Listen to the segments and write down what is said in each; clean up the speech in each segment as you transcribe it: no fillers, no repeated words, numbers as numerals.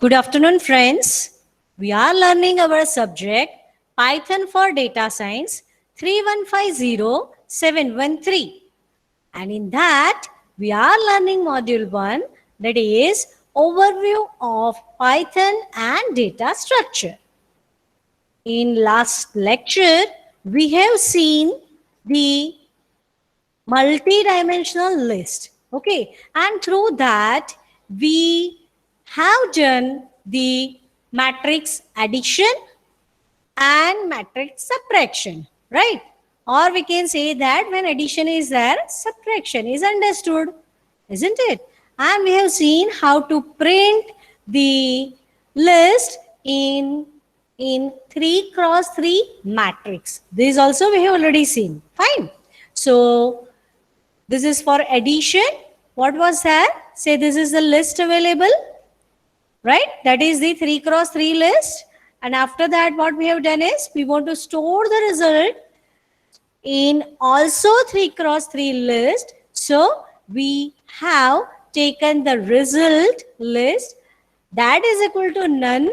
Good afternoon, friends. We are learning our subject Python for Data Science 3150713. And in that, we are learning module 1, that is Overview of Python and Data Structure. In last lecture, we have seen the multi-dimensional list. Okay, and through that, we have done the matrix addition and matrix subtraction, right? Or we can say that when addition is there, subtraction is understood, isn't it? And we have seen how to print the list in 3 cross 3 matrix. This also we have already seen. Fine. So this is for addition. What was that? Say this is the list available, right? That is the 3 cross 3 list. And after that, what we have done is we want to store the result in also 3 cross 3 list. So we have taken the result list that is equal to none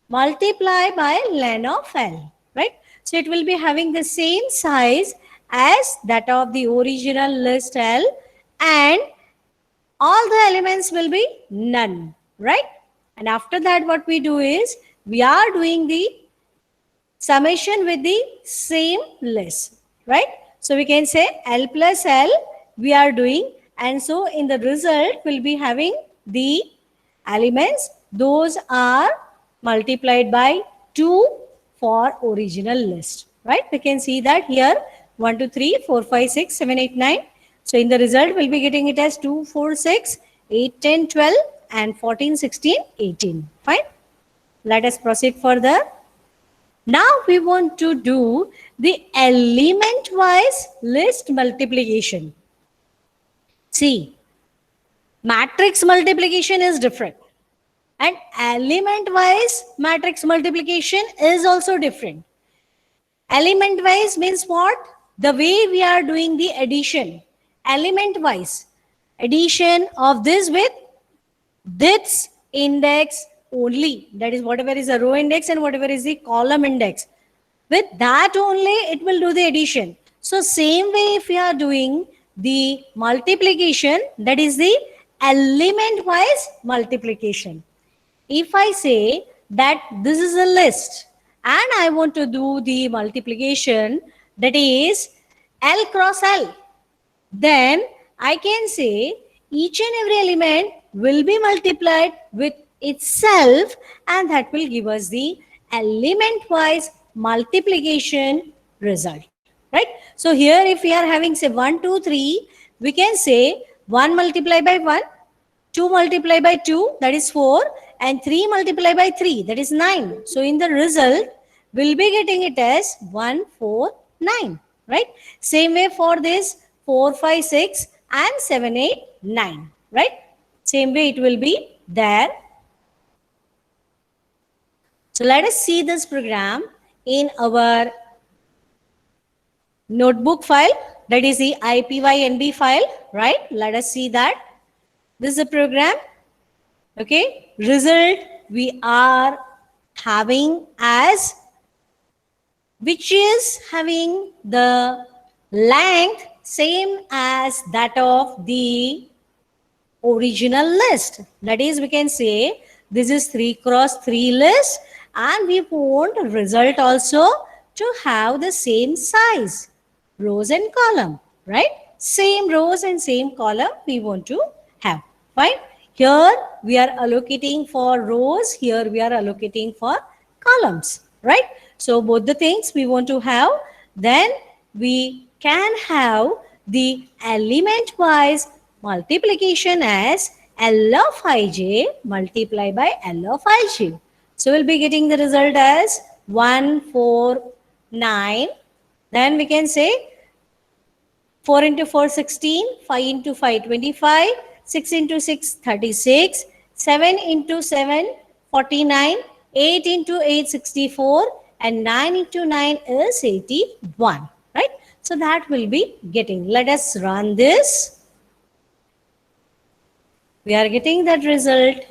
multiply by len of L, right? So it will be having the same size as that of the original list L, and all the elements will be none, right? And after that, what we do is we are doing the summation with the same list, right? So we can say L plus L we are doing, and so in the result we'll be having the elements. Those are multiplied by 2 for original list, right? We can see that here 1, 2, 3, 4, 5, 6, 7, 8, 9. So in the result, we'll be getting it as 2, 4, 6, 8, 10, 12, and 14, 16, 18. Fine. Let us proceed further. Now we want to do the element-wise list multiplication. See, matrix multiplication is different. And element-wise matrix multiplication is also different. Element-wise means what? The way we are doing the addition. Element-wise, addition of this with this index only. That is whatever is a row index and whatever is the column index. With that only, it will do the addition. So same way if we are doing the multiplication, that is the element-wise multiplication. If I say that this is a list and I want to do the multiplication, that is L cross L, then I can say each and every element will be multiplied with itself, and that will give us the element-wise multiplication result, right? So here if we are having say 1, 2, 3, we can say 1 multiplied by 1, 2 multiplied by 2, that is 4, and 3 multiplied by 3, that is 9. So in the result, we'll be getting it as 1, 4, 9, right? Same way for this 4, 5, 6, and 7, 8, 9, right? Same way it will be there. So let us see this program in our notebook file, that is the IPYNB file, right? Let us see that. This is a program. Okay, result we are having as, which is having the length same as that of the original list. That is, we can say this is 3 cross 3 list, and we want result also to have the same size, rows and column, right? Same rows and same column we want to have. Fine. Here we are allocating for rows, here we are allocating for columns, right? So both the things we want to have, then we can have the element-wise multiplication as L of ij multiplied by L of ij. So we'll be getting the result as 1, 4, 9. Then we can say 4 into 4, 16, 5 into 5, 25, 6 into 6, 36, 7 into 7, 49, 8 into 8, 64, and 9 into 9 is 81, right? So that will be getting. Let us run this. We are getting that result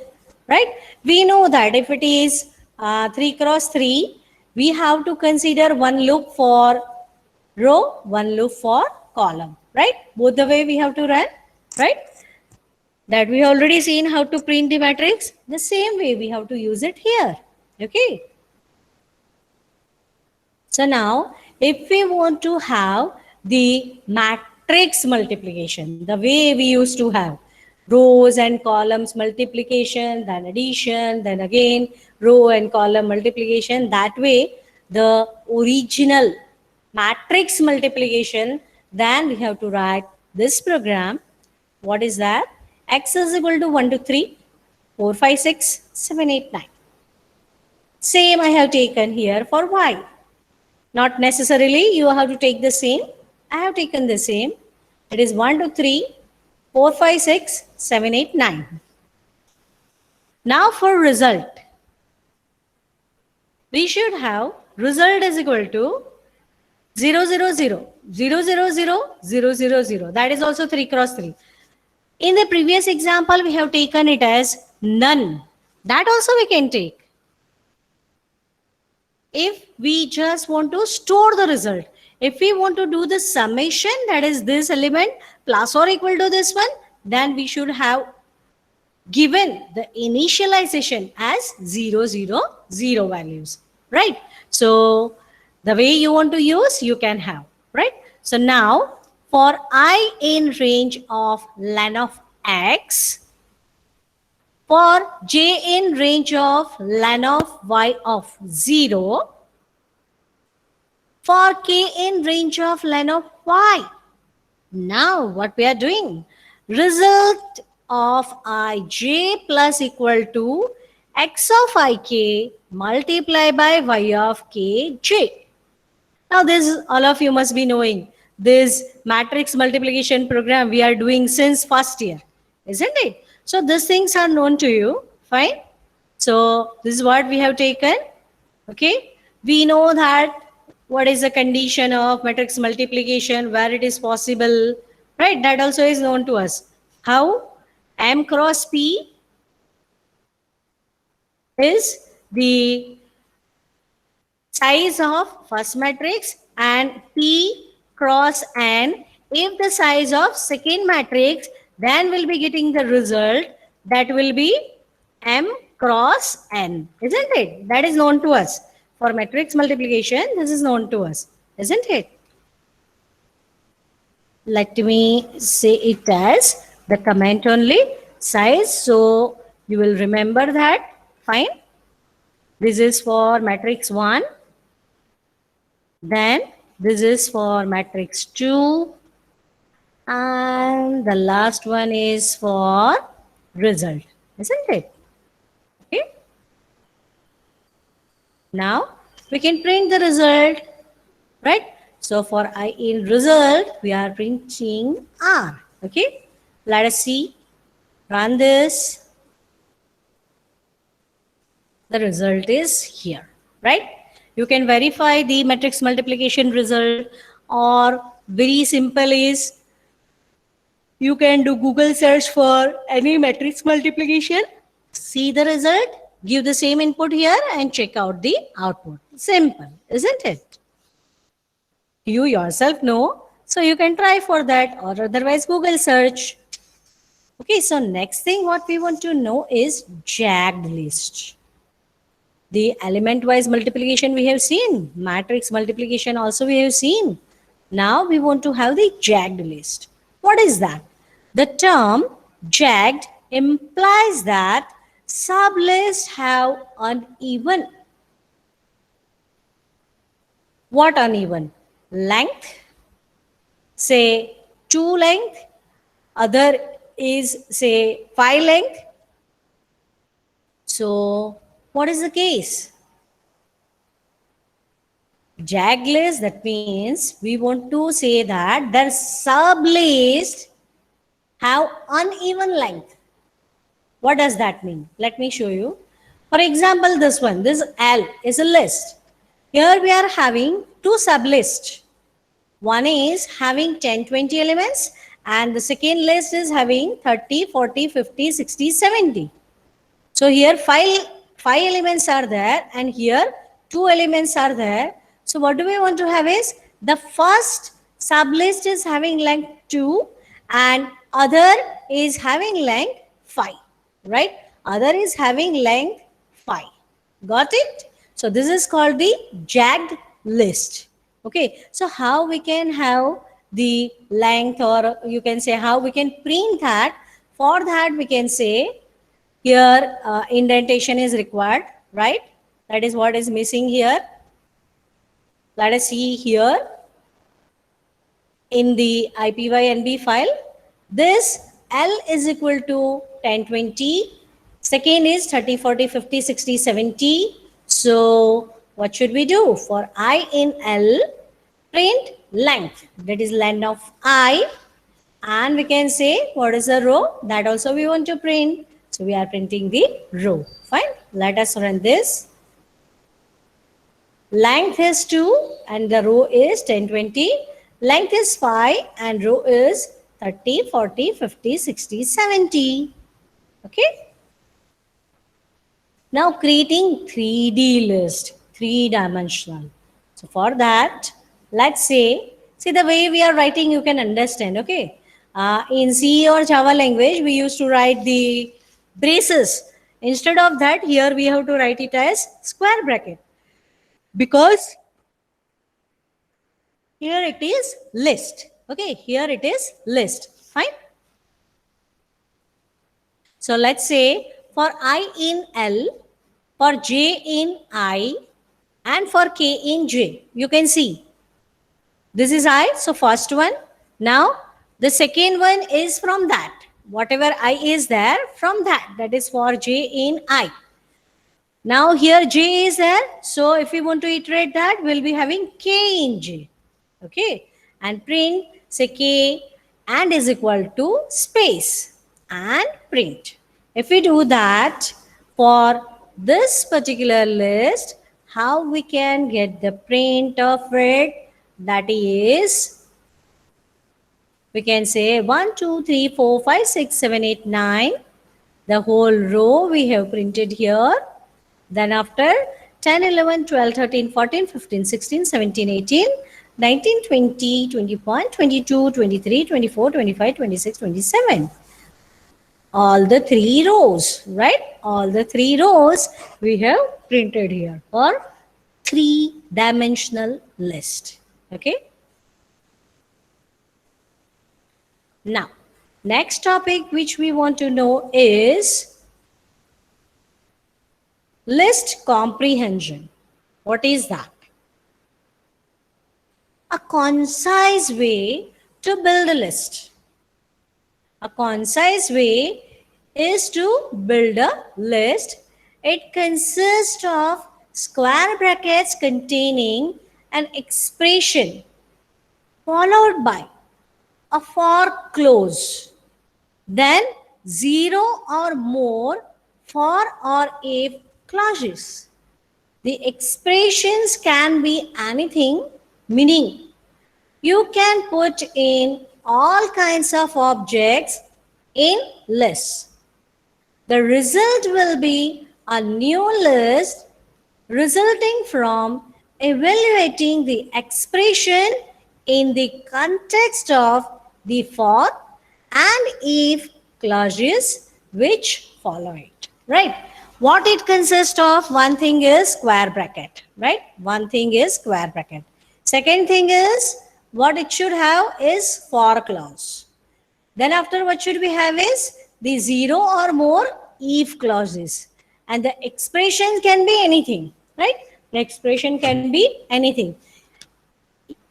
right? We know that if it is 3 cross 3, we have to consider one loop for row, one loop for column, right? Both the way we have to run, right? That we already seen how to print the matrix. The same way we have to use it here, okay? So now, if we want to have the matrix multiplication, the way we used to have rows and columns multiplication, then addition, then again row and column multiplication, that way the original matrix multiplication, then we have to write this program. What is that? X is equal to 1 to 3, 4, 5, 6, 7, 8, 9. Same I have taken here for Y. Not necessarily you have to take the same. I have taken the same. It is 1, 2, 3, 4, 5, 6, 7, 8, 9. Now for result. We should have result is equal to 0, 0, 0, 0, 0, 0, 0, 0, 0. That is also 3 cross 3. In the previous example, we have taken it as none. That also we can take. If we just want to store the result, if we want to do the summation, that is this element plus or equal to this one, then we should have given the initialization as 0, 0, 0 values, right? So the way you want to use, you can have, right? So now for I in range of len of x, for j in range of len of y of 0, for k in range of len of y. Now what we are doing? Result of ij plus equal to x of ik multiplied by y of kj. Now this, all of you must be knowing, this matrix multiplication program we are doing since first year, isn't it? So these things are known to you, fine? So this is what we have taken, okay? We know that what is the condition of matrix multiplication, where it is possible, right? That also is known to us. How? M cross P is the size of first matrix and P cross N. If the size of second matrix, then we'll be getting the result that will be M cross N, isn't it? That is known to us. For matrix multiplication, this is known to us, isn't it? Let me say it as the comment only size. So you will remember that. Fine. This is for matrix 1. Then this is for matrix 2. And the last one is for result, isn't it? Okay. Now we can print the result, right? So for I in result, we are printing R. Okay. Let us see. Run this. The result is here, right? You can verify the matrix multiplication result, or very simple is you can do Google search for any matrix multiplication, see the result, give the same input here and check out the output. Simple, isn't it? You yourself know, so you can try for that, or otherwise Google search. Okay, so next thing what we want to know is jagged list. The element-wise multiplication we have seen, matrix multiplication also we have seen. Now we want to have the jagged list. What is that? The term jagged implies that sublists have uneven. What uneven? Length, say 2 length, other is say 5 length. So what is the case? Jagged list, that means we want to say that their sublist have uneven length. What does that mean? Let me show you. For example, this one, this L is a list. Here we are having 2 sublists. One is having 10, 20 elements, and the second list is having 30, 40, 50, 60, 70. So here five elements are there, and here two elements are there. So what do we want to have is the first sublist is having length 2 and other is having length 5, right? Other is having length 5. Got it? So this is called the jagged list. Okay, so how we can have the length, or you can say how we can print that. For that we can say here indentation is required, right? That is what is missing here. Let us see here in the IPYNB file. This L is equal to 1020. Second is 30, 40, 50, 60, 70. So what should we do? For I in L, print length. That is length of I. And we can say what is the row? That also we want to print. So we are printing the row. Fine. Let us run this. Length is 2 and the row is 1020. Length is 5 and row is 30, 40, 50, 60, 70. Okay. Now creating 3D list, 3-dimensional. So for that, let's say, see the way we are writing, you can understand, okay. In C or Java language, we used to write the braces. Instead of that, here we have to write it as square bracket. Because here it is list. Okay, here it is list. Fine. So let's say for I in L, for J in I, and for K in J, you can see. This is I, so first one. Now, the second one is from that. Whatever I is there, from that is for J in I. Now here J is there, so if we want to iterate that, we'll be having K in J. Okay, and print, say K and is equal to space and print. If we do that for this particular list, how we can get the print of it? That is, we can say 1, 2, 3, 4, 5, 6, 7, 8, 9. The whole row we have printed here. Then after 10, 11, 12, 13, 14, 15, 16, 17, 18, 19, 20, 21, 22, 23, 24, 25, 26, 27. All the 3 rows, right? All the 3 rows we have printed here for 3-dimensional list. Okay. Now, next topic which we want to know is list comprehension. What is that? A concise way to build a list. A concise way is to build a list. It consists of square brackets containing an expression followed by a for clause, then 0 or more for or if clauses. The expressions can be anything, meaning you can put in all kinds of objects in list. The result will be a new list resulting from evaluating the expression in the context of the for and if clauses which follow it, right? What it consists of? One thing is square bracket, right? One thing is square bracket. Second thing is what it should have is for clause. Then after what should we have is the 0 or more if clauses. And the expression can be anything, right? The expression can be anything.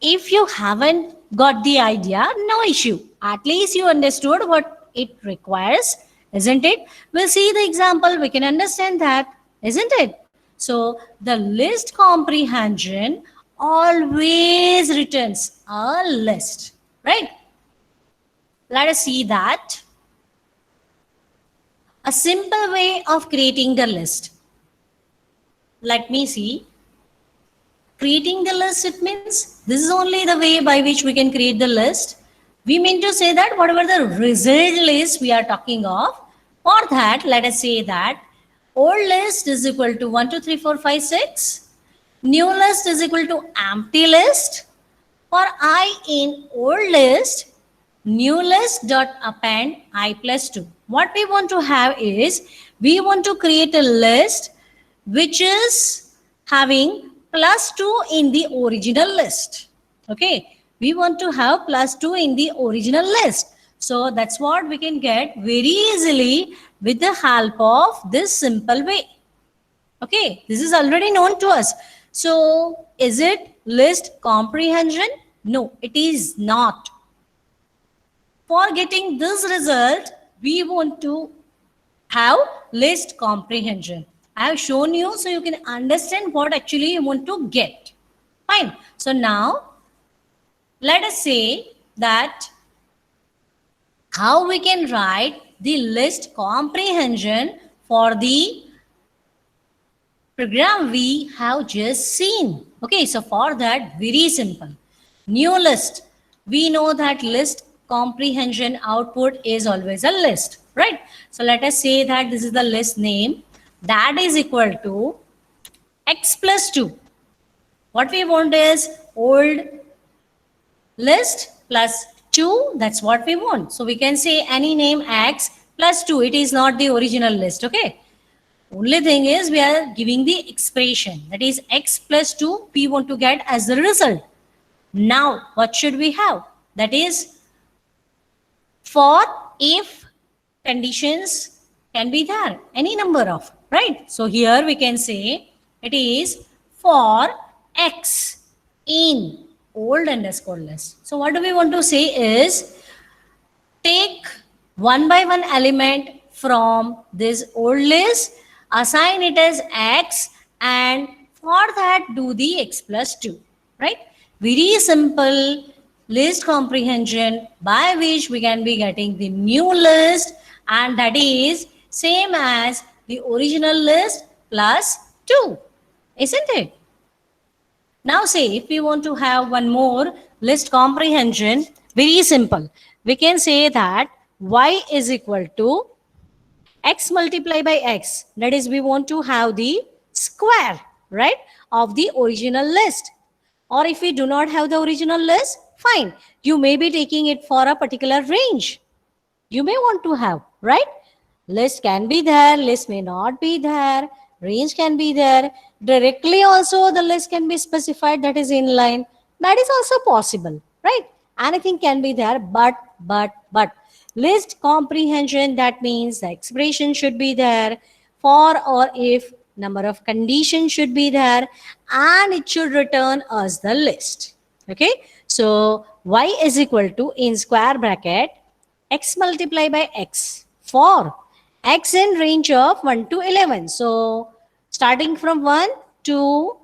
If you haven't got the idea, no issue. At least you understood what it requires, isn't it? We'll see the example, we can understand that, isn't it? So the list comprehension always returns a list, right? Let us see that. A simple way of creating the list. Let me see. Creating the list, it means this is only the way by which we can create the list. We mean to say that whatever the result list we are talking of, for that, let us say that old list is equal to 1, 2, 3, 4, 5, 6. New list is equal to empty list. For I in old list, new list dot append I plus 2. What we want to have is, we want to create a list which is having plus 2 in the original list. Okay, we want to have plus 2 in the original list. So that's what we can get very easily with the help of this simple way. Okay, this is already known to us. So is it list comprehension? No, it is not. For getting this result, we want to have list comprehension. I have shown you so you can understand what actually you want to get. Fine. So now, let us say that how we can write the list comprehension for the program we have just seen. Okay, so for that, very simple. New list. We know that list comprehension output is always a list, right? So let us say that this is the list name, that is equal to x plus 2. What we want is old list plus 2. That's what we want. So we can say any name x plus 2. It is not the original list. Okay. Only thing is we are giving the expression, that is x plus 2 we want to get as the result. Now what should we have? That is for if conditions can be there, any number of, right? So here we can say it is for x in old underscore list. So what do we want to say is, take one by one element from this old list, assign it as x, and for that do the x plus 2, right? Very simple list comprehension by which we can be getting the new list, and that is same as the original list plus 2, isn't it? Now say if we want to have one more list comprehension, very simple. We can say that y is equal to x multiplied by x. That is, we want to have the square, right, of the original list. Or if we do not have the original list, fine. You may be taking it for a particular range. You may want to have, right? List can be there, list may not be there, range can be there. Directly also the list can be specified, that is inline. That is also possible, right? Anything can be there, but list comprehension, that means the expression should be there, for or if number of conditions should be there, and it should return us the list. Okay, so y is equal to, in square bracket, x multiplied by x for x in range of 1 to 11. So starting from 1 to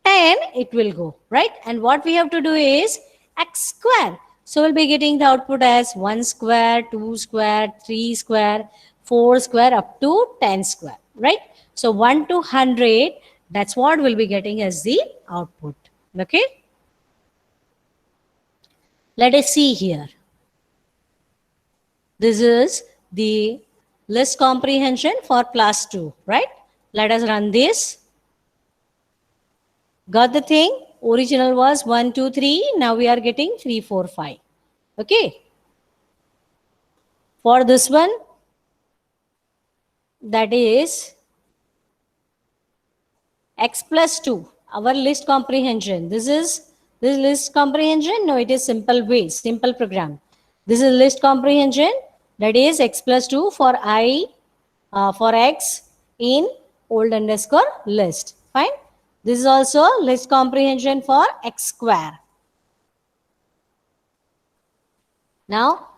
10 it will go, right? And what we have to do is x square. So we'll be getting the output as 1 square, 2 square, 3 square, 4 square up to 10 square, right? So 1 to 100, that's what we'll be getting as the output. Okay, let us see here. This is the list comprehension for plus 2, right? Let us run this. Got the thing? Original was 1, 2, 3. Now we are getting 3, 4, 5. Okay. For this one, that is x plus 2, our list comprehension. This list comprehension. No, it is simple way, simple program. This is list comprehension, that is x plus 2 for for x in old underscore list. Fine. This is also list comprehension for x square. Now,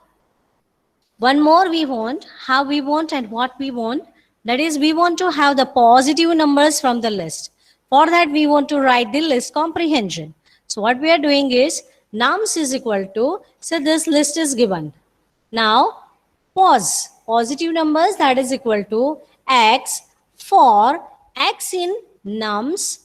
one more we want, how we want and what we want. That is, we want to have the positive numbers from the list. For that, we want to write the list comprehension. So what we are doing is, nums is equal to, so this list is given. Now, positive numbers, that is equal to x for x in nums,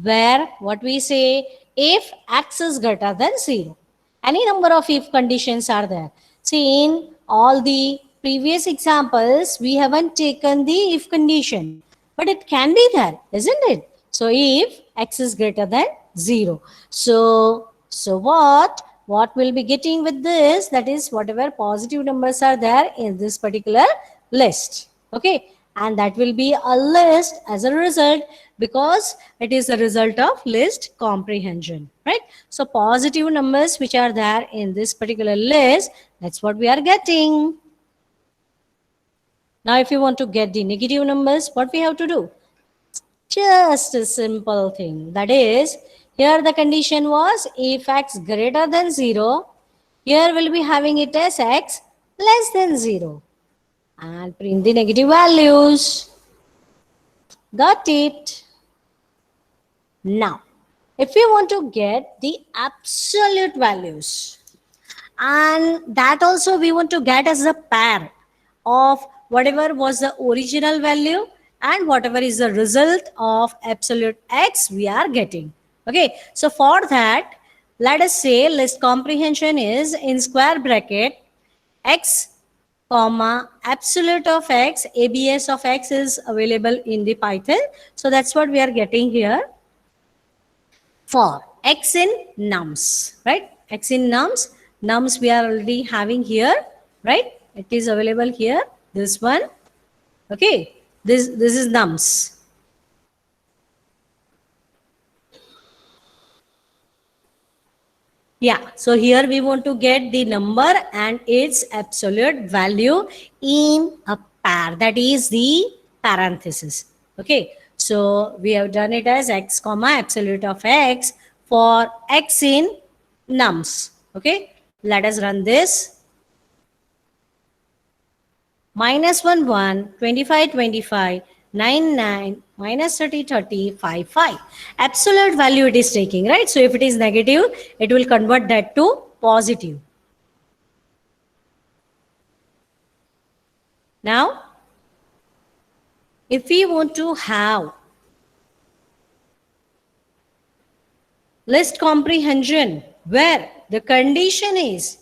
where what we say, if x is greater than 0. Any number of if conditions are there. See, in all the previous examples, we haven't taken the if condition. but it can be there, isn't it? So if x is greater than 0. So what we'll be getting with this, that is whatever positive numbers are there in this particular list. Okay. And that will be a list as a result, because it is a result of list comprehension, right? So positive numbers which are there in this particular list, that's what we are getting. Now, if you want to get the negative numbers, what we have to do? Just a simple thing. That is, here the condition was if x greater than 0, here we'll be having it as x less than 0. And print the negative values. Got it? Now, if we want to get the absolute values, and that also we want to get as a pair of whatever was the original value and whatever is the result of absolute x we are getting. Okay, so for that, let us say list comprehension is in square bracket x comma absolute of x, abs of x is available in the Python. So that's what we are getting here for x in nums, right? X in nums, nums we are already having here, right? It is available here, this one. Okay, this is nums. Yeah, so here we want to get the number and its absolute value in a pair, that is the parenthesis. Okay, so we have done it as x comma absolute of x for x in nums. Okay, let us run this. Minus 1 1, 25 25, 9 9, minus 30 30, 5 5. Absolute value it is taking, right? So if it is negative, it will convert that to positive. Now, if we want to have list comprehension where the condition is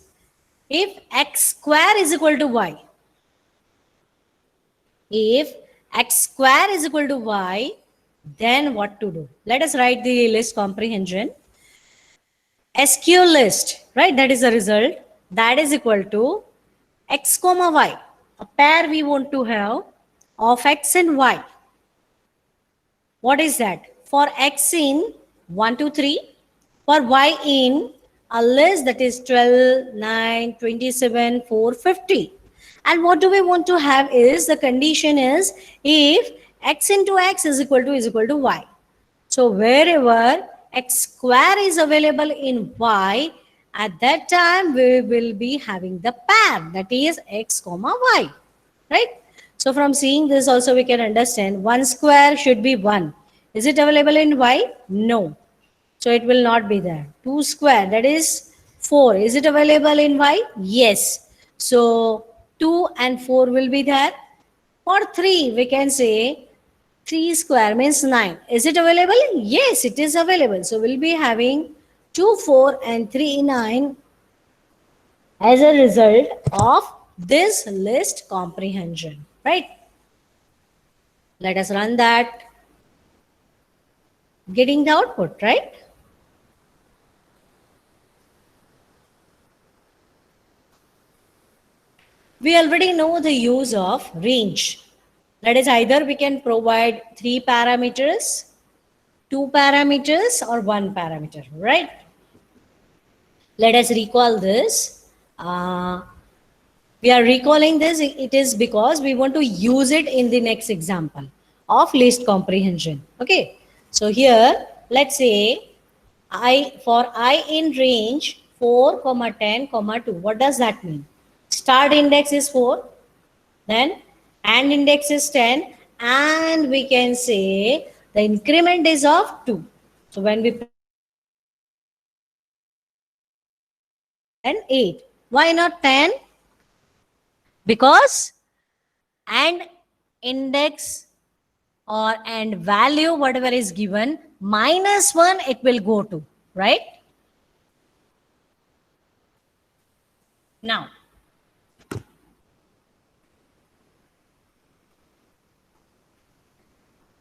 if x square is equal to y, if x square is equal to y, then what to do? Let us write the list comprehension. SQ list, right? That is the result. That is equal to x comma y. A pair we want to have of x and y. What is that? For x in 1, 2, 3. For y in a list that is 12, 9, 27, 4, 50. And what do we want to have is the condition is if x into x is equal to y. So wherever x square is available in y, at that time we will be having the pair, that is x comma y, right? So from seeing this also we can understand 1 square should be 1. Is it available in y? No. So it will not be there. 2 square, that is 4. Is it available in y? Yes. So 2 and 4 will be there. For 3, we can say 3 square means 9. Is it available? Yes, it is available. So we'll be having 2, 4 and 3, 9 as a result of this list comprehension, right? Let us run that. Getting the output, right? We already know the use of range. That is either we can provide 3 parameters, 2 parameters or 1 parameter, right? Let us recall this. We are recalling this, it is because we want to use it in the next example of list comprehension. Okay, so here let's say for I in range 4 comma 10 comma 2, what does that mean? Start index is 4, then and index is 10, and we can say the increment is of 2. So when we 8, why not 10? Because and index or and value whatever is given minus 1 it will go to, right? Now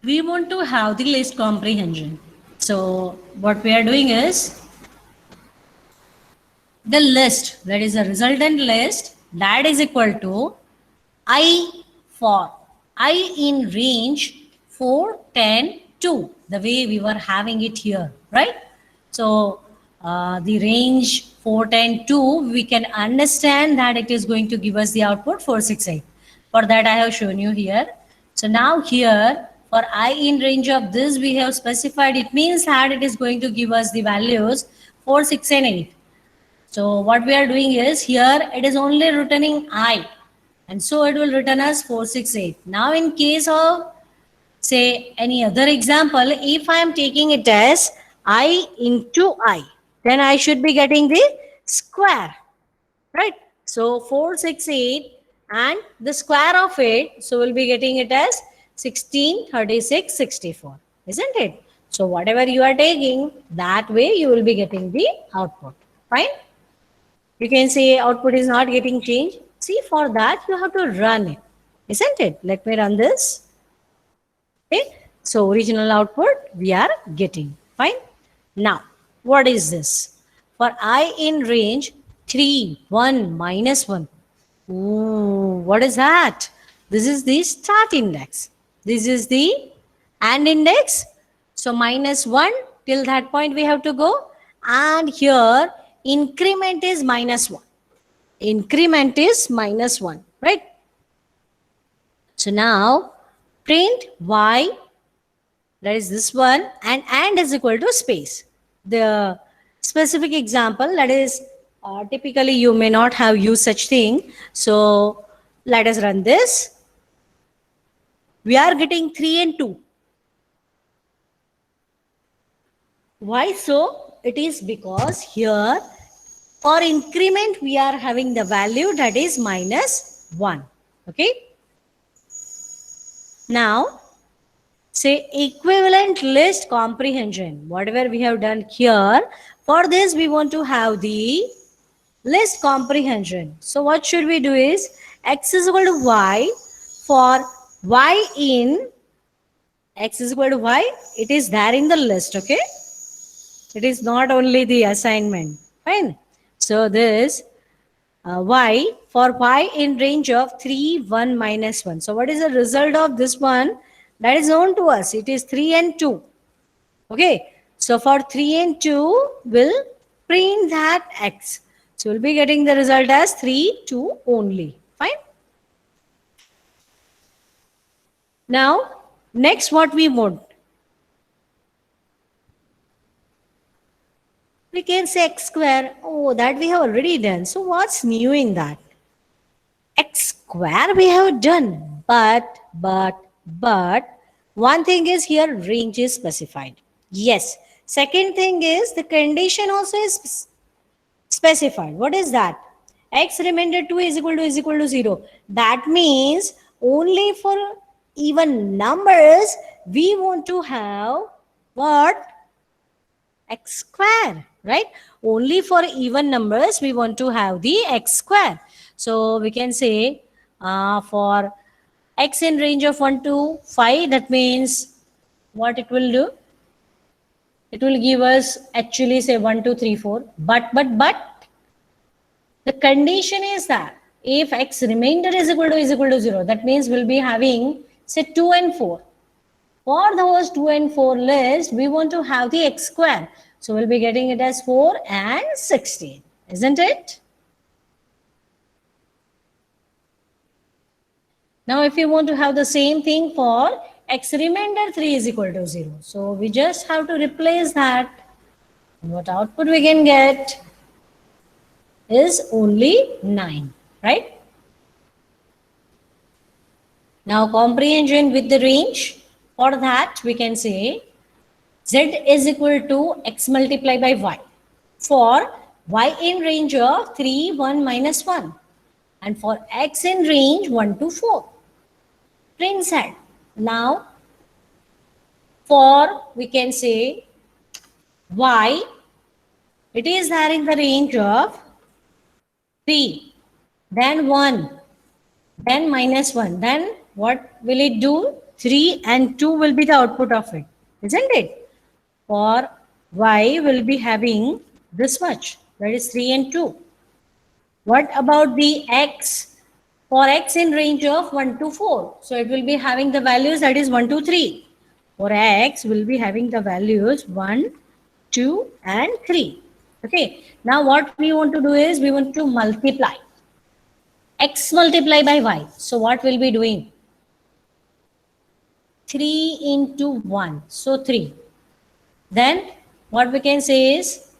we want to have the list comprehension. So what we are doing is the list, that is a resultant list, that is equal to I for I in range 4, 10, 2, the way we were having it here, right? So the range 4, 10, 2, we can understand that it is going to give us the output 4, 6, 8. For that I have shown you here. So now here for I in range of this we have specified, it means that it is going to give us the values 4, 6 and 8. So what we are doing is here it is only returning I, and so it will return as 468. Now in case of say any other example, if I am taking it as I into I, then I should be getting the square, right? So 468 and the square of it, so we'll be getting it as 16, 36, 64, isn't it? So whatever you are taking, that way you will be getting the output. Fine. You can say output is not getting changed. See, for that you have to run it, isn't it? Let me run this. Okay. So original output we are getting. Fine. Now, what is this? For I in range 3, 1, minus 1. Ooh, what is that? This is the start index. This is the AND index. So minus 1, till that point we have to go. And here increment is minus 1. Increment is minus 1, right? So now print y, that is this one, and is equal to space. The specific example, that is typically you may not have used such thing. So let us run this. We are getting 3 and 2. Why so? It is because here for increment we are having the value that is minus 1. Okay. Now say equivalent list comprehension. Whatever we have done here, for this we want to have the list comprehension. So what should we do is x is equal to y. For y in x is equal to y, it is there in the list. Okay, it is not only the assignment. Fine. So this y for y in range of 3, 1, minus 1. So what is the result of this one? That is known to us. It is 3 and 2. Okay. So for 3 and 2, we'll print that x. So we'll be getting the result as 3, 2 only. Fine. Now, next what we want. We can say x square. Oh, that we have already done. So what's new in that? X square we have done. But one thing is here range is specified. Yes. Second thing is the condition also is specified. What is that? X remainder 2 is equal to 0. That means only for even numbers we want to have what? X square, right? Only for even numbers we want to have the x square. So we can say for x in range of 1 to 5, that means what it will do? It will give us actually say 1, 2, 3, 4. But the condition is that if x remainder is equal to 0, that means we'll be having say 2 and 4. For those 2 and 4 list, we want to have the x square. So we'll be getting it as 4 and 16, isn't it? Now if you want to have the same thing for x remainder 3 is equal to 0. So we just have to replace that. What output we can get is only 9, right? Now comprehension with the range. For that we can say z is equal to x multiplied by y. For y in range of 3, 1, minus 1. And for x in range 1 to 4. Print Z. Now for we can say y, it is there in the range of 3, then 1, then minus 1. Then what will it do? 3 and 2 will be the output of it, isn't it? For y will be having this much, that is 3 and 2. What about the x? For x in range of 1 to 4. So it will be having the values that is 1, 2, 3. For x will be having the values 1, 2 and 3. Okay. Now what we want to do is we want to multiply. X multiply by y. So what we'll be doing? 3 into 1. So 3. Then what we can say is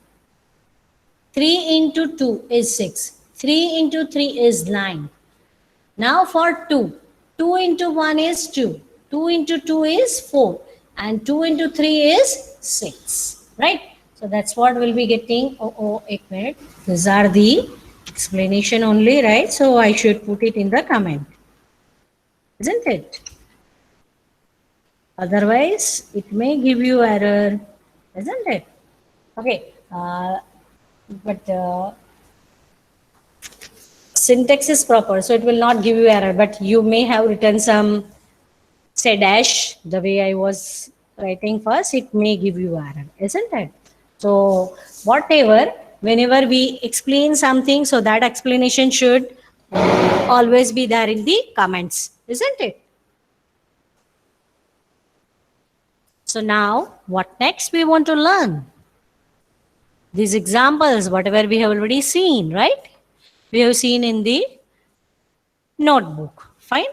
3 into 2 is 6. 3 into 3 is 9. Now for 2. 2 into 1 is 2. 2 into 2 is 4. And 2 into 3 is 6. Right? So that's what we'll be getting. Oh, 8 minutes. These are the explanation only, right? So I should put it in the comment. Isn't it? Otherwise, it may give you error. Isn't it? Okay. But syntax is proper, so it will not give you error, but you may have written some say dash the way I was writing first, it may give you error, isn't it? So whatever, whenever we explain something, so that explanation should always be there in the comments, isn't it? So now what next we want to learn? These examples, whatever we have already seen, right? We have seen in the notebook. Fine.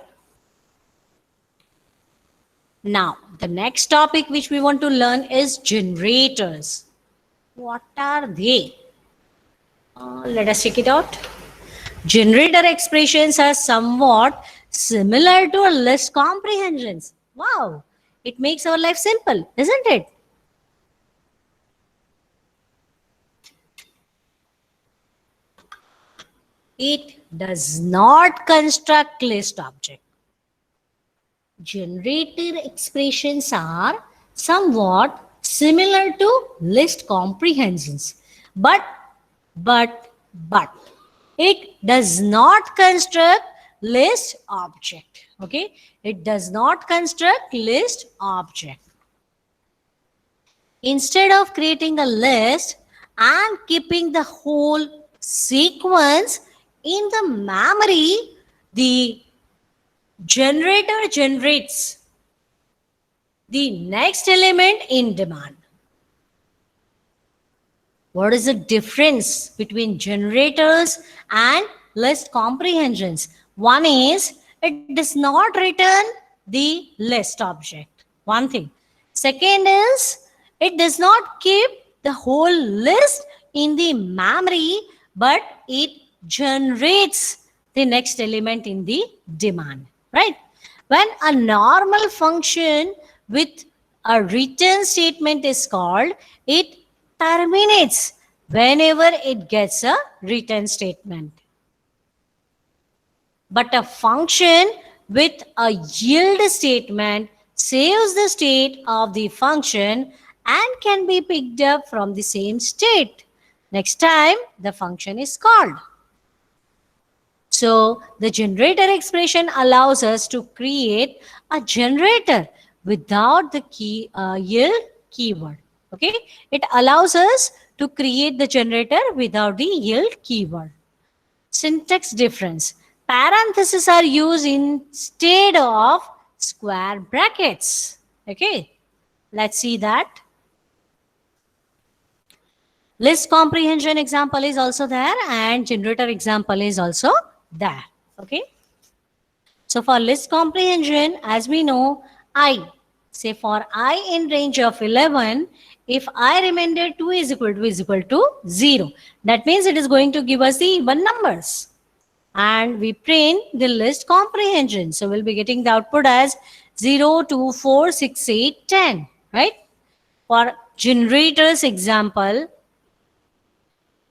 Now, the next topic which we want to learn is generators. What are they? Let us check it out. Generator expressions are somewhat similar to a list comprehensions. Wow, it makes our life simple, isn't it? It does not construct list object. Generator expressions are somewhat similar to list comprehensions, but it does not construct list object. Okay, it does not construct list object. Instead of creating a list and keeping the whole sequence in the memory, the generator generates the next element in demand. What is the difference between generators and list comprehensions? One is it does not return the list object. One thing. Second is it does not keep the whole list in the memory, but it generates the next element in the demand. Right? When a normal function with a return statement is called, it terminates whenever it gets a return statement. But a function with a yield statement saves the state of the function and can be picked up from the same state next time the function is called. So the generator expression allows us to create a generator without the yield keyword. Okay, it allows us to create the generator without the yield keyword. Syntax difference. Parentheses are used instead of square brackets. Okay, let's see that. List comprehension example is also there and generator example is also there. Okay, so for list comprehension, as we know, I say for I in range of 11, if I remainder 2 is equal to 0, that means it is going to give us the even numbers. And we print the list comprehension. So we'll be getting the output as 0, 2, 4, 6, 8, 10. Right? For generators example,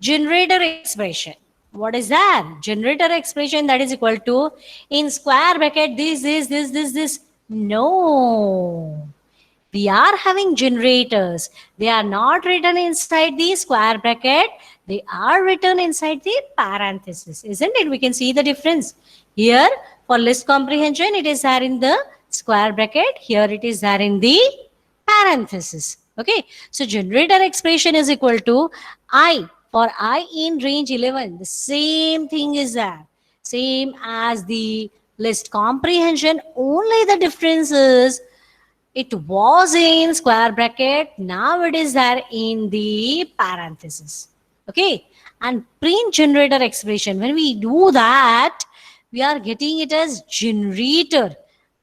generator expression. What is that? Generator expression that is equal to in square bracket this. No. We are having generators. They are not written inside the square bracket. They are written inside the parenthesis. Isn't it? We can see the difference. Here for list comprehension, it is there in the square square bracket, here it is there in the parenthesis. Okay, so generator expression is equal to I. For I in range 11, the same thing is there, same as the list comprehension, only the difference is it was in square bracket, now it is there in the parenthesis. Okay, and print generator expression, when we do that, we are getting it as generator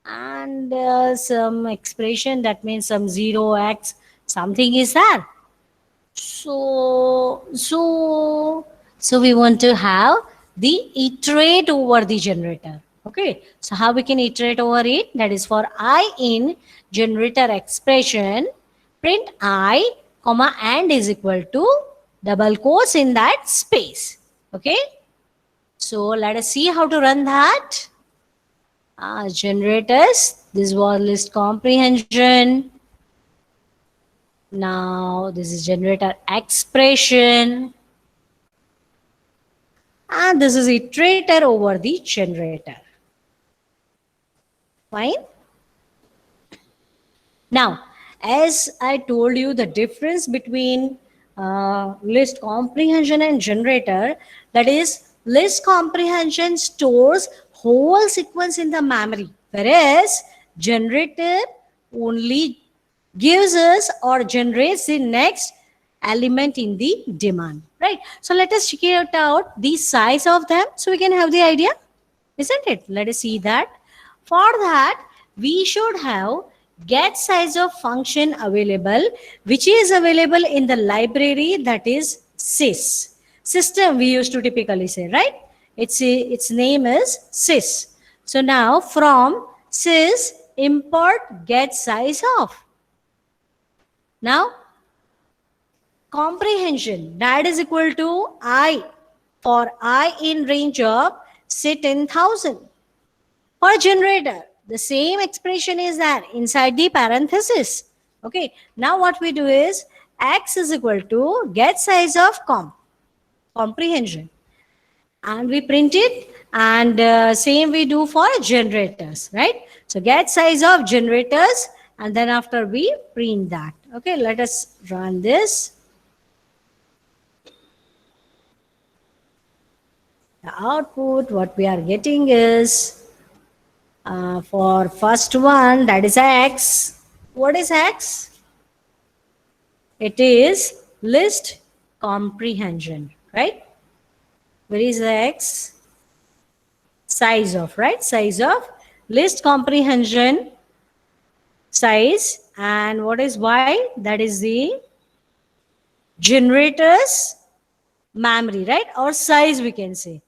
and some expression, that means some 0x something is there. So we want to have the iterate over the generator. Okay, so how we can iterate over it? That is for I in generator expression, print I, comma, and is equal to double quotes in that space. Okay, so let us see how to run that. Generators, this was list comprehension. Now this is generator expression. And this is iterator over the generator. Fine. Now, as I told you, the difference between list comprehension and generator, that is, list comprehension stores whole sequence in the memory, whereas generator only gives us or generates the next element in the demand, right? So let us check it out, the size of them, so we can have the idea, isn't it? Let us see that. For that, we should have get size of function available, which is available in the library, that is sys. System we used to typically say, right? Its name is sys. So now from sys import get size of. Now comprehension, that is equal to I. For I in range of say 10,000. For generator, the same expression is there inside the parenthesis. Okay, now what we do is x is equal to get size of comprehension, and we print it, and same we do for generators, right? So get size of generators, and then after we print that. Okay, let us run this. The output, what we are getting is for first one, that is x. What is x? It is list comprehension, right? Where is the x? Size of, right? Size of list comprehension size. And what is y? That is the generators memory, right? Or size we can say.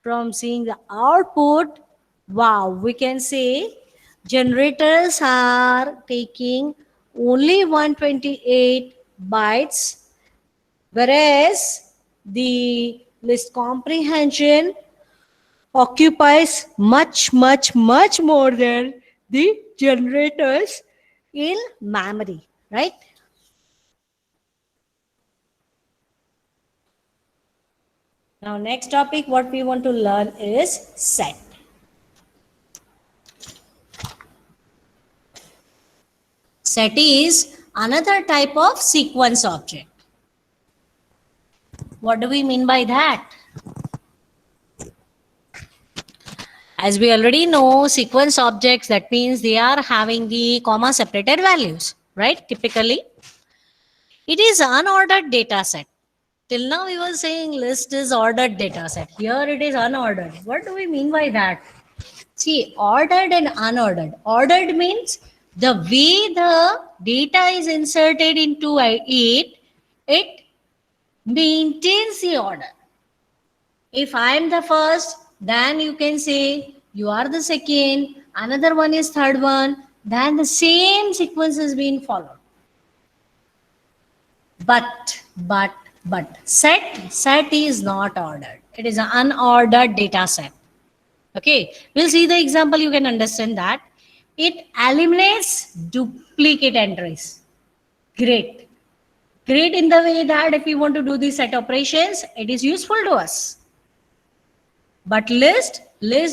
From seeing the output, wow, we can say generators are taking only 128 bytes, whereas the list comprehension occupies much more than the generators in memory, right? Now, next topic, what we want to learn is set. Set is another type of sequence object. What do we mean by that? As we already know, sequence objects, that means they are having the comma separated values, right? Typically, it is unordered data set. Till now we were saying list is ordered data set. Here it is unordered. What do we mean by that? See, ordered and unordered. Ordered means the way the data is inserted into it maintains the order. If I am the first, then you can say you are the second, another one is third one, then the same sequence is being followed. But set is not ordered. It is an unordered data set. Okay, we'll see the example, you can understand that. It eliminates duplicate entries. Great in the way that if we want to do these set operations, it is useful to us. But list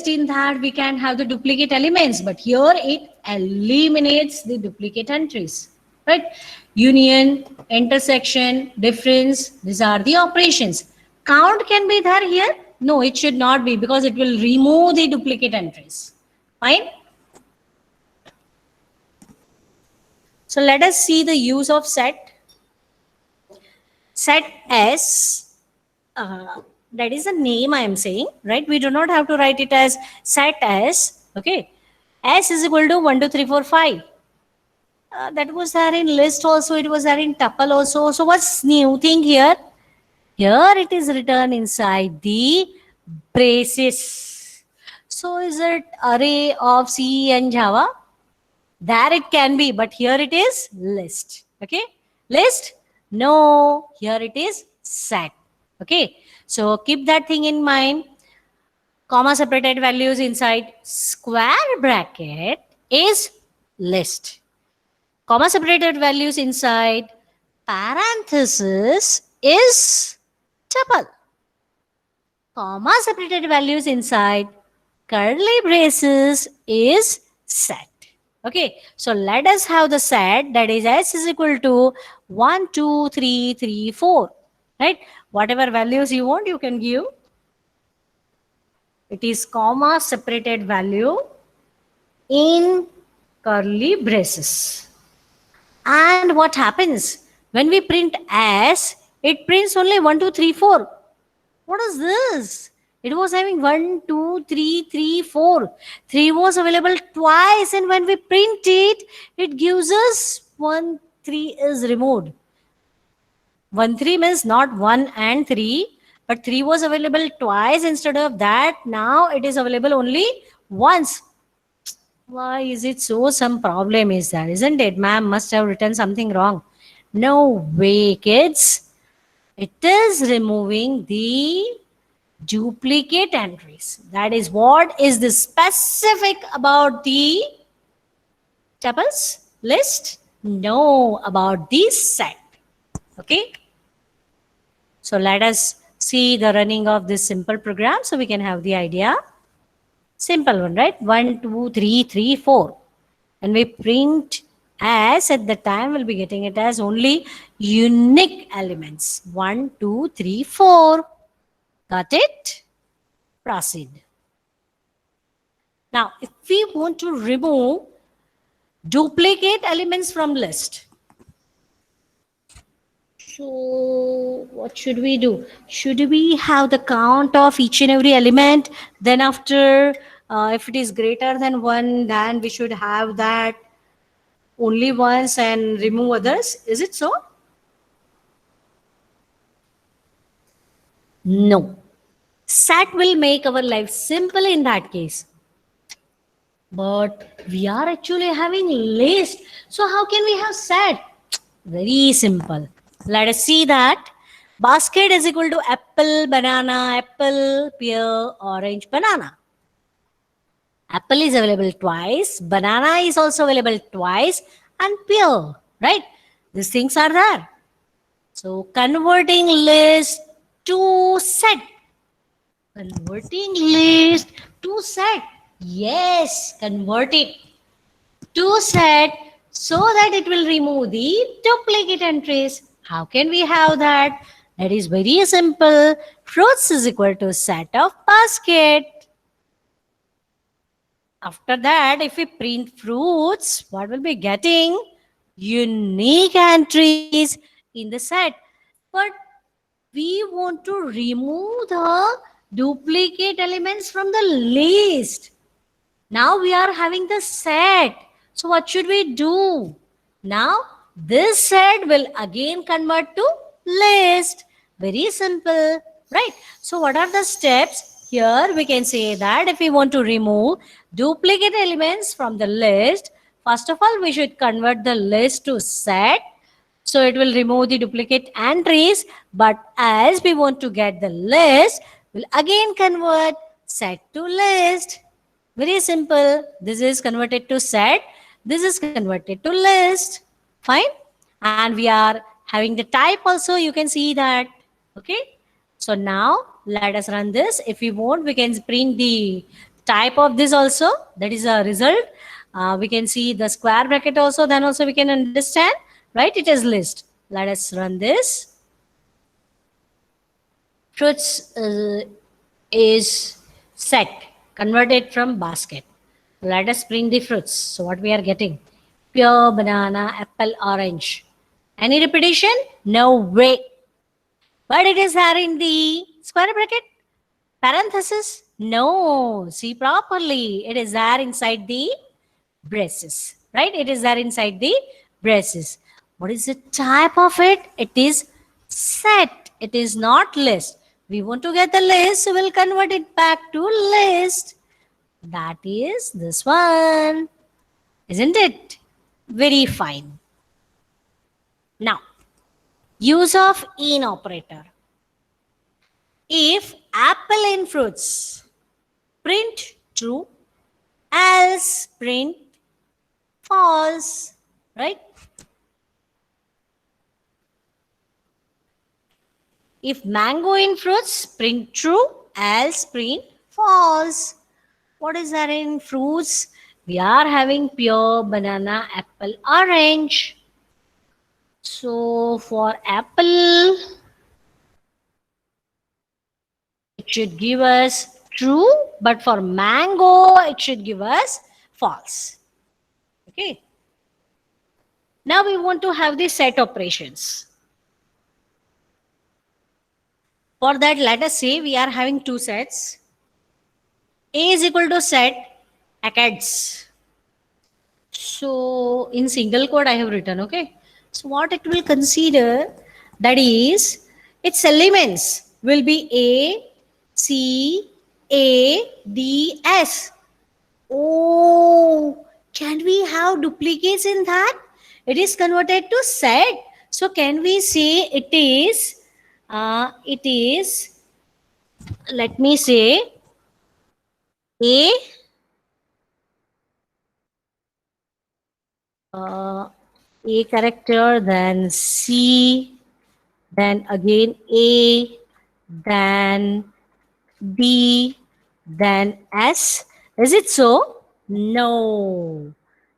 in that we can have the duplicate elements, but here it eliminates the duplicate entries, right? Union, intersection, difference, these are the operations. Count can be there here? No, it should not be because it will remove the duplicate entries. Fine? So let us see the use of set. Set S, that is the name I am saying, right? We do not have to write it as set S, okay? S is equal to 1, 2, 3, 4, 5. That was there in list also, it was there in tuple also. So what's new thing here? Here it is written inside the braces. So is it array of C and Java? There it can be, but here it is list. Okay, list? No, here it is set. Okay, so keep that thing in mind. Comma separated values inside square bracket is list. Comma separated values inside parenthesis is tuple. Comma separated values inside curly braces is set. Okay, so let us have the set, that is S is equal to 1, 2, 3, 3, 4. Right? Whatever values you want, you can give. It is comma separated value in curly braces. And what happens? When we print S, it prints only 1, 2, 3, 4. What is this? It was having 1, 2, 3, 3, 4. 3 was available twice, and when we print it, it gives us 1, 3 is removed. 1, 3 means not 1 and 3, but 3 was available twice instead of that. Now it is available only once. Why is it so? Some problem is there, isn't it? Ma'am must have written something wrong. No way, kids. It is removing the duplicate entries. That is what is the specific about the tuples list? No, about the set. Okay. So let us see the running of this simple program so we can have the idea. Simple one, right? 1, 2, 3, 3, 4. And we print as at the time we'll be getting it as only unique elements. 1, 2, 3, 4. Got it? Proceed. Now, if we want to remove duplicate elements from list, so what should we do? Should we have the count of each and every element? Then after, if it is greater than 1, then we should have that only once and remove others. Is it so? No. Set will make our life simple in that case. But we are actually having list. So how can we have set? Very simple. Let us see that. Basket is equal to apple, banana, apple, pear, orange, banana. Apple is available twice. Banana is also available twice. And pear, right? These things are there. So converting list to set. Converting list to set. Yes, convert it to set so that it will remove the duplicate entries. How can we have that? That is very simple. Fruits is equal to set of basket. After that, if we print fruits, what will be getting? Unique entries in the set. But we want to remove the duplicate elements from the list. Now we are having the set. So what should we do? Now this set will again convert to list. Very simple, right? So what are the steps? Here we can say that if we want to remove duplicate elements from the list, first of all, we should convert the list to set. So it will remove the duplicate entries. But as we want to get the list, we'll again convert set to list. Very simple. This is converted to set. This is converted to list. Fine. And we are having the type also. You can see that. Okay. So now let us run this. If we want, we can print the type of this also. That is a result. We can see the square bracket also, then also we can understand, right? It is list. Let us run this. Fruits is set, converted from basket. Let us print the fruits. So what we are getting? Pure banana, apple, orange. Any repetition? No way. But it is there in the square bracket. Parenthesis? No. See properly. It is there inside the braces. Right? It is there inside the braces. What is the type of it? It is set. It is not list. We want to get the list, so we'll convert it back to list. That is this one. Isn't it? Very fine. Now, use of in operator. If apple in fruits, print true, else print false, right? If mango in fruits, print true, else print false. What is there in fruits? We are having pure banana, apple, orange. So for apple, it should give us true, but for mango, it should give us false. Okay. Now we want to have the set operations. For that, let us say we are having two sets. A is equal to set ACADS. So in single quote, I have written, okay. So what it will consider, that is, its elements will be A, C, A, D, S. Oh, can we have duplicates in that? It is converted to set. So can we say it is, let me say, A, A character, then C, then again A, then D, then S. Is it so? No,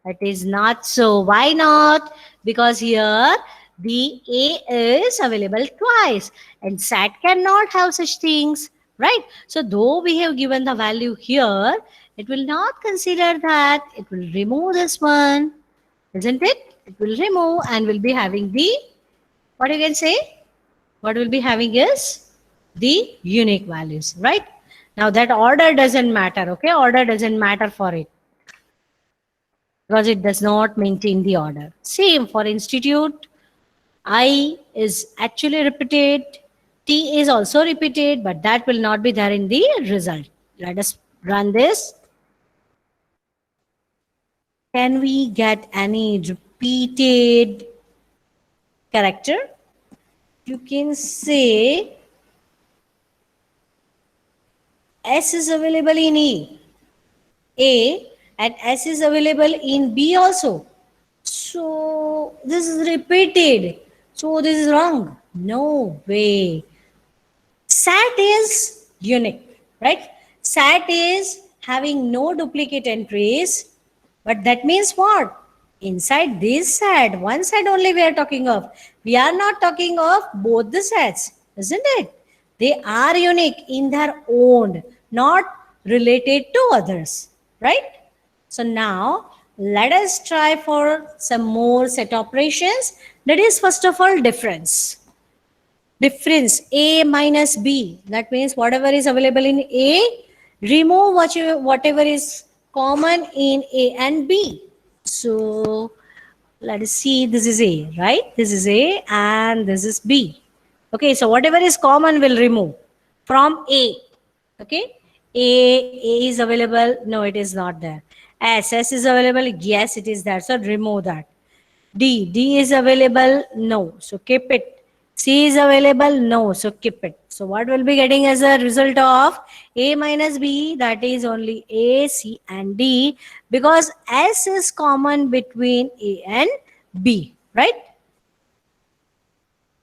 it is not so. Why not? Because here the A is available twice and SAT cannot have such things, right? So though we have given the value here, it will not consider that. It will remove this one, isn't it? It will remove and will be having the, what you can say? What will be having is the unique values, right? Now that order doesn't matter, okay? Order doesn't matter for it because it does not maintain the order. Same for institute. I is actually repeated. T is also repeated, but that will not be there in the result. Let us run this. Can we get any repeated character? You can say S is available in A and S is available in B also. So this is repeated. So this is wrong. No way. SAT is unique, right? SAT is having no duplicate entries. But that means what? Inside this SAT, one SAT only we are talking of. We are not talking of both the SATs, isn't it? They are unique in their own, not related to others, right? So now let us try for some more set operations. That is first of all difference. Difference A minus B. That means whatever is available in A, remove whatever is common in A and B. So let us see, this is A, right? This is A and this is B. Okay, so whatever is common will remove from A. Okay, A is available. No, it is not there. S is available. Yes, it is there. So remove that. D is available. No, so keep it. C is available. No, so keep it. So what will be getting as a result of A minus B? That is only A, C and D, because S is common between A and B, right?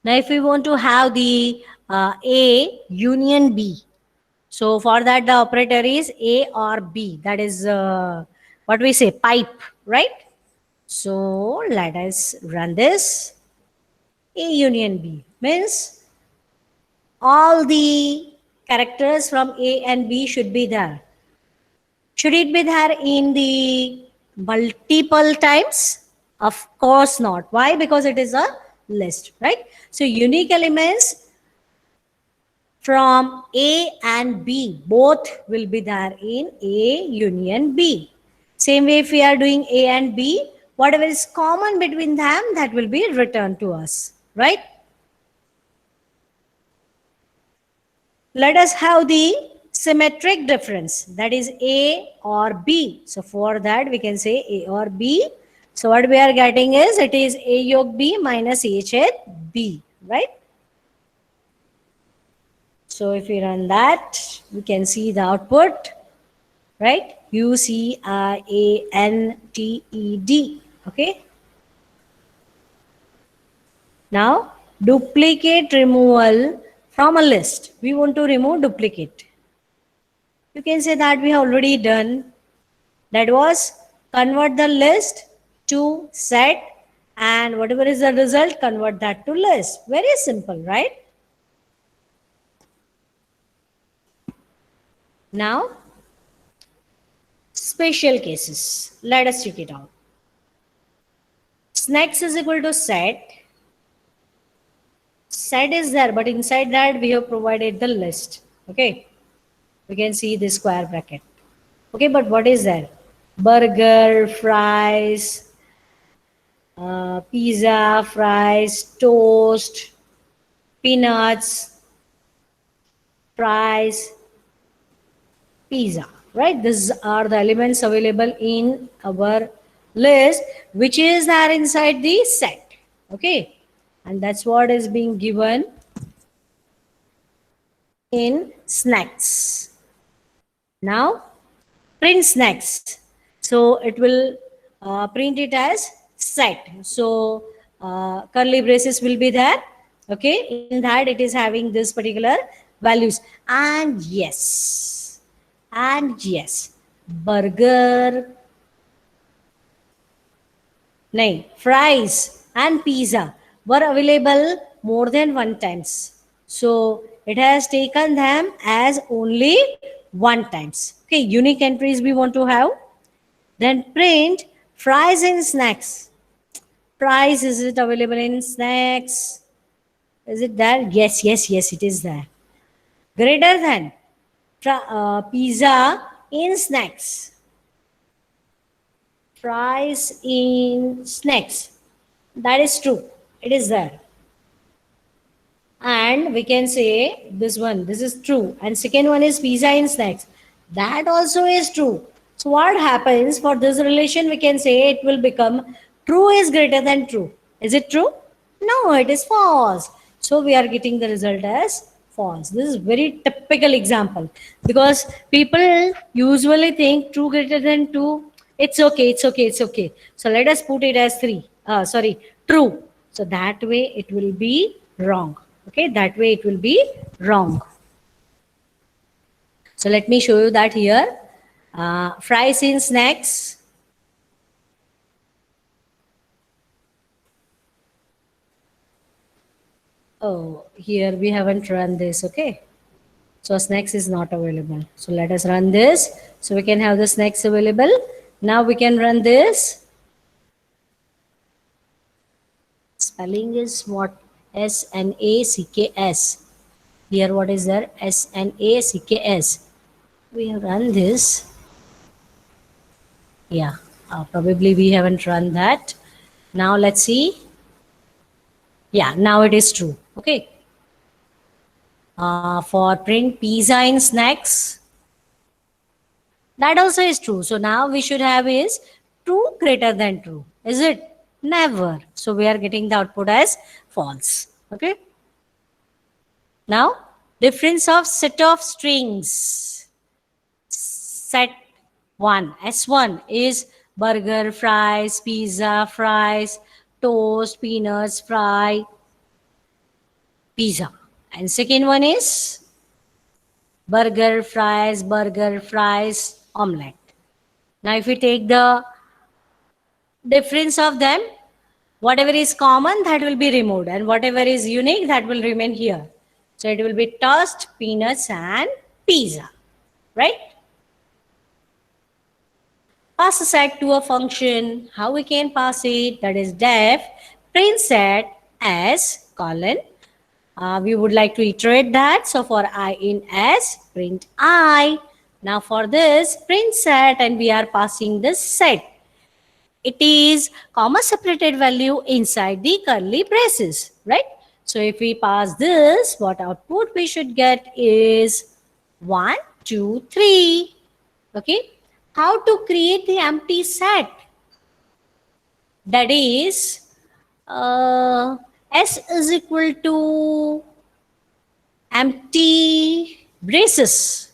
Now if we want to have the A union B, so for that the operator is A or B. That is what we say, pipe, right? So let us run this. A union B means all the characters from A and B should be there. Should it be there in the multiple times? Of course not. Why? Because it is a list, right? So unique elements from A and B both will be there in A union B. Same way, if we are doing A and B, whatever is common between them, that will be returned to us, right? Let us have the symmetric difference, that is A or B. So for that we can say A or B. So what we are getting is, it is A yolk B minus H at B, right? So if we run that, we can see the output, right? UCRANTED, okay? Now, duplicate removal from a list. We want to remove duplicate. You can say that we have already done. That was convert the list to set, and whatever is the result, convert that to list. Very simple, right? Now, special cases. Let us check it out. Snacks is equal to set. Set is there, but inside that we have provided the list. Okay. We can see the square bracket. Okay, but what is there? Burger, fries, pizza, fries, toast, peanuts, fries, pizza, right? These are the elements available in our list, which is there inside the set. Okay, and that's what is being given in snacks. Now, print snacks. So it will print it as set. So curly braces will be there. Okay, in that it is having this particular values. And yes, burger, nay, fries and pizza were available more than one times. So it has taken them as only one times. Okay, unique entries we want to have. Then print fries and snacks. Fries, is it available in snacks? Is it there? Yes, it is there. Greater than pizza in snacks. Fries in snacks. That is true. It is there. And we can say this one, this is true. And second one is pizza in snacks. That also is true. So what happens for this relation? We can say it will become true is greater than true. Is it true? No, it is false. So we are getting the result as false. This is very typical example, because people usually think true greater than 2. It's okay, it's okay, it's okay. So let us put it as 3. True. So that way it will be wrong. Okay, that way it will be wrong. So let me show you that here. Fries in snacks. Oh, here we haven't run this. Okay, so snacks is not available. So let us run this. So we can have the snacks available. Now we can run this. Spelling is what? SNACKS. Here what is there? SNACKS. We have run this. Yeah, probably we haven't run that. Now let's see. Yeah, now it is true. Okay. For print pizza in snacks, that also is true. So now we should have is true greater than true. Is it? Never. So we are getting the output as false. Okay. Now, difference of set of strings. Set 1. S1 is burger, fries, pizza, fries, toast, peanuts, fry, pizza. And second one is burger, fries, omelette. Now if we take the difference of them, whatever is common that will be removed and whatever is unique that will remain here. So it will be toast, peanuts and pizza, right? Pass a set to a function. How we can pass it? That is def print set as colon. We would like to iterate that. So for I in S, print I. Now for this, print set and we are passing the set. It is comma separated value inside the curly braces, right? So if we pass this, what output we should get is 1, 2, 3. Okay. How to create the empty set? That is, S is equal to empty braces.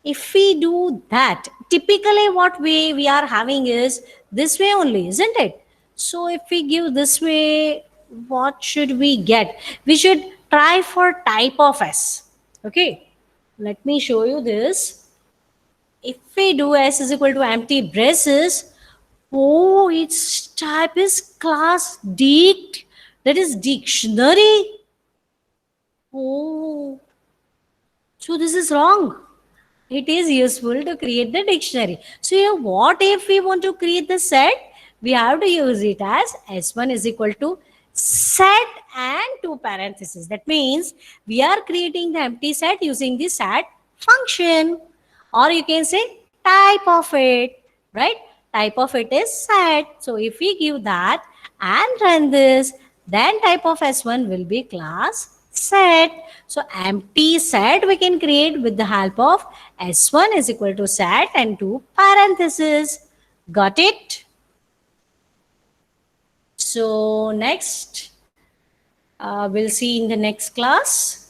If we do that, typically what way we are having is this way only, isn't it? So if we give this way, what should we get? We should try for type of S. Okay, let me show you this. If we do S is equal to empty braces, oh, its type is class dict, that is dictionary. Oh, so this is wrong. It is useful to create the dictionary. So here, what if we want to create the set? We have to use it as S1 is equal to set and two parentheses. That means we are creating the empty set using the set function. Or you can say type of it, right? Type of it is set. So if we give that and run this, then type of S1 will be class set. So empty set we can create with the help of S1 is equal to set and two parentheses. Got it? So next, we'll see in the next class.